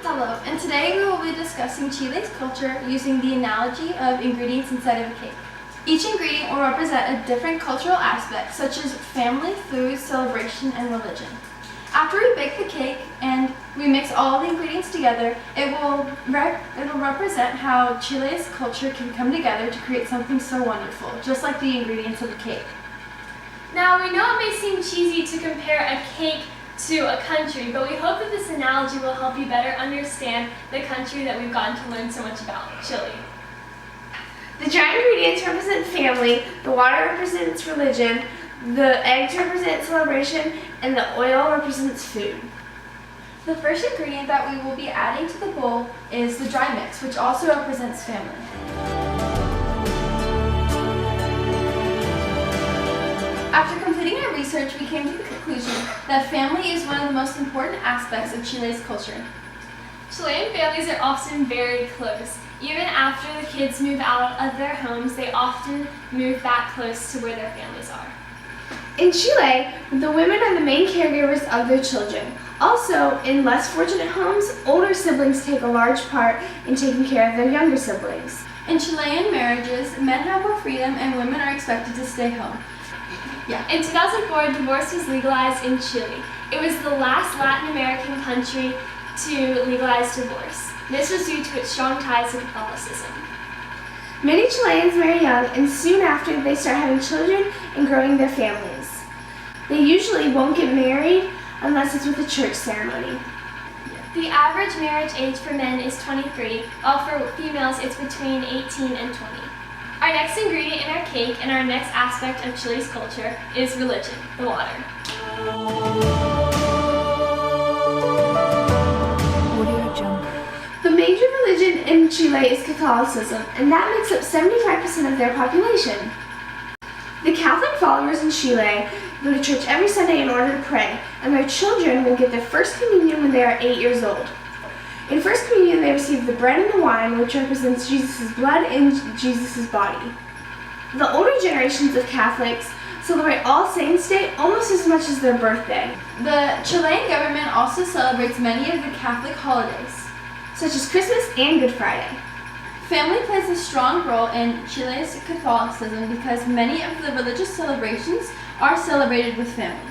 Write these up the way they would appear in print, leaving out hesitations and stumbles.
Hello, and today we will be discussing Chile's culture using the analogy of ingredients inside of a cake. Each ingredient will represent a different cultural aspect, such as family, food, celebration, and religion. After we bake the cake and we mix all the ingredients together, it'll represent how Chile's culture can come together to create something so wonderful, just like the ingredients of a cake. Now, we know it may seem cheesy to compare a cake to a country, but we hope that this analogy will help you better understand the country that we've gotten to learn so much about, Chile. The dry ingredients represent family, the water represents religion, the eggs represent celebration, and the oil represents food. The first ingredient that we will be adding to the bowl is the dry mix, which also represents family. After completing our research, we came to the conclusion that family is one of the most important aspects of Chile's culture. Chilean families are often very close. Even after the kids move out of their homes, they often move back close to where their families are. In Chile, the women are the main caregivers of their children. Also, in less fortunate homes, older siblings take a large part in taking care of their younger siblings. In Chilean marriages, men have more freedom and women are expected to stay home. In 2004, divorce was legalized in Chile. It was the last Latin American country to legalize divorce. This was due to its strong ties to Catholicism. Many Chileans marry young, and soon after they start having children and growing their families. They usually won't get married unless it's with a church ceremony. The average marriage age for men is 23, while for females it's between 18 and 20. Our next ingredient in our cake and our next aspect of Chile's culture is religion, the water. The major religion in Chile is Catholicism, and that makes up 75% of their population. The Catholic followers in Chile go to church every Sunday in order to pray, and their children will get their first communion when they are 8 years old. In First Communion, they receive the bread and the wine, which represents Jesus' blood and Jesus' body. The older generations of Catholics celebrate All Saints' Day almost as much as their birthday. The Chilean government also celebrates many of the Catholic holidays, such as Christmas and Good Friday. Family plays a strong role in Chile's Catholicism because many of the religious celebrations are celebrated with family.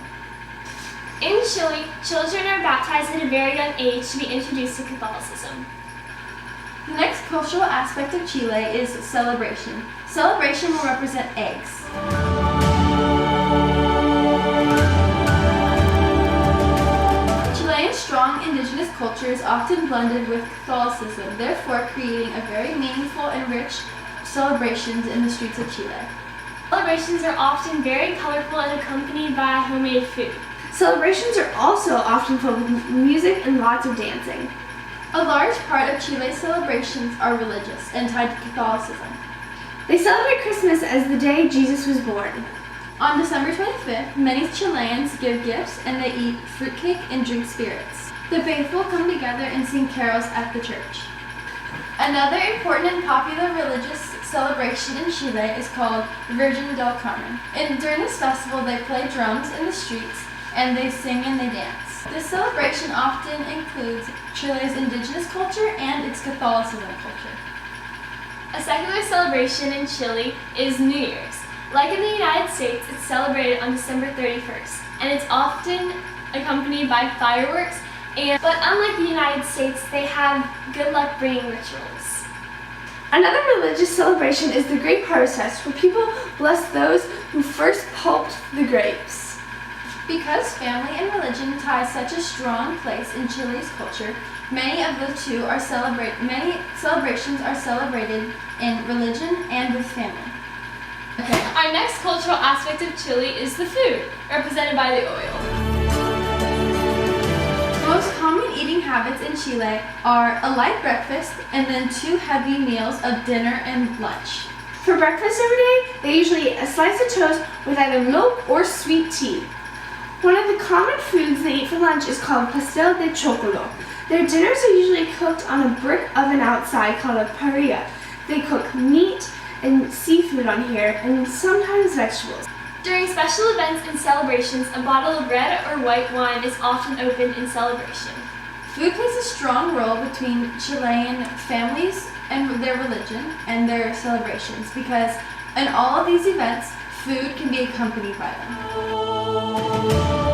In Chile, children are baptized at a very young age to be introduced to Catholicism. The next cultural aspect of Chile is celebration. Celebration will represent eggs. Chilean strong indigenous culture is often blended with Catholicism, therefore creating a very meaningful and rich celebrations in the streets of Chile. Celebrations are often very colorful and accompanied by homemade food. Celebrations are also often filled with music and lots of dancing. A large part of Chile's celebrations are religious and tied to Catholicism. They celebrate Christmas as the day Jesus was born. On December 25th, many Chileans give gifts and they eat fruitcake and drink spirits. The faithful come together and sing carols at the church. Another important and popular religious celebration in Chile is called Virgin del Carmen. And during this festival, they play drums in the streets and they sing and they dance. This celebration often includes Chile's indigenous culture and its Catholicism culture. A secular celebration in Chile is New Year's. Like in the United States, it's celebrated on December 31st, and it's often accompanied by fireworks, but unlike the United States, they have good luck bringing rituals. Another religious celebration is the Grape Harvest Fest, where people bless those who first pulped the grapes. Because family and religion tie such a strong place in Chile's culture, many celebrations are celebrated in religion and with family. Our next cultural aspect of Chile is the food, represented by the oil. The most common eating habits in Chile are a light breakfast and then 2 heavy meals of dinner and lunch. For breakfast every day, they usually eat a slice of toast with either milk or sweet tea. One of the common foods they eat for lunch is called pastel de chocolo. Their dinners are usually cooked on a brick oven outside called a parrilla. They cook meat and seafood on here, and sometimes vegetables. During special events and celebrations, a bottle of red or white wine is often opened in celebration. Food plays a strong role between Chilean families and their religion and their celebrations because in all of these events, food can be accompanied by them.